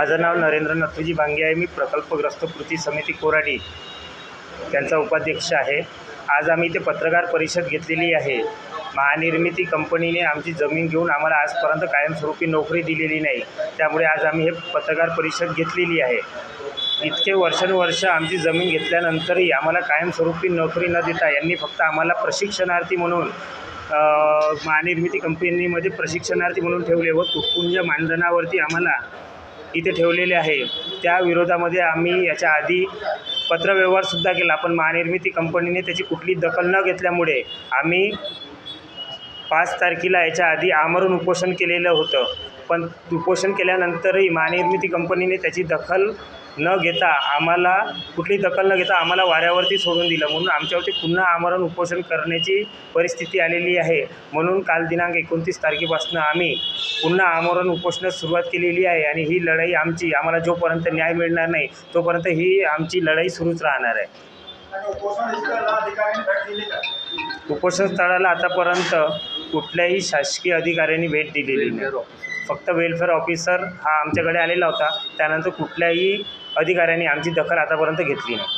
माझं नाव नरेंद्र नथुजी भांगे आहे। मी प्रकल्पग्रस्त कृती समिती कोराडी त्यांचा उपाध्यक्ष आहे। आज आम्ही इथे पत्रकार परिषद घेतलेली आहे। महानिर्मिती कंपनीने आमची जमीन घेऊन आम्हाला आजपर्यंत कायमस्वरूपी नोकरी दिलेली नाही, त्यामुळे आज आम्ही हे पत्रकार परिषद घेतलेली आहे। इतके वर्षानुवर्ष आमची जमीन घेतल्यानंतरही आम्हाला कायमस्वरूपी नोकरी न देता यांनी फक्त आम्हाला प्रशिक्षणार्थी म्हणून महानिर्मिती कंपनीमध्ये प्रशिक्षणार्थी म्हणून ठेवले व तुटपुंज मानधनावरती आम्हाला इथे ठेवलेले आहे। त्या विरोधामध्ये आम्ही याच्या आधी पत्रव्यवहारसुद्धा केला, पण महानिर्मिती कंपनीने त्याची कुठली दखल न घेतल्यामुळे आम्ही 5 तारखेला याच्या आधी आमरण उपोषण केलेलं होतं। पण उपोषण केल्यानंतरही महानिर्मिती कंपनीने त्याची दखल न घेता आम्हाला वाऱ्यावरती सोडून दिलं, म्हणून आमच्यावरती पुन्हा आमरण उपोषण करण्याची परिस्थिती आलेली आहे। म्हणून काल दिनांक 29 तारखेपासून आम्ही पुन्हा आमरण उपोषणास सुरुवात केलेली आहे आणि ही लढाई आम्हाला जोपर्यंत न्याय मिळणार नाही तोपर्यंत ही आमची लढाई सुरूच राहणार आहे। उपोषण स्थळाला आतापर्यंत कुठल्याही शासकीय अधिकाऱ्यांनी भेट दिलेली नाही। फक्त वेलफेअर ऑफिसर हा आमच्याकडे आलेला होता, त्यानंतर कुठल्याही अधिकाऱ्यांनी आमची दखल आतापर्यंत घेतली नाही।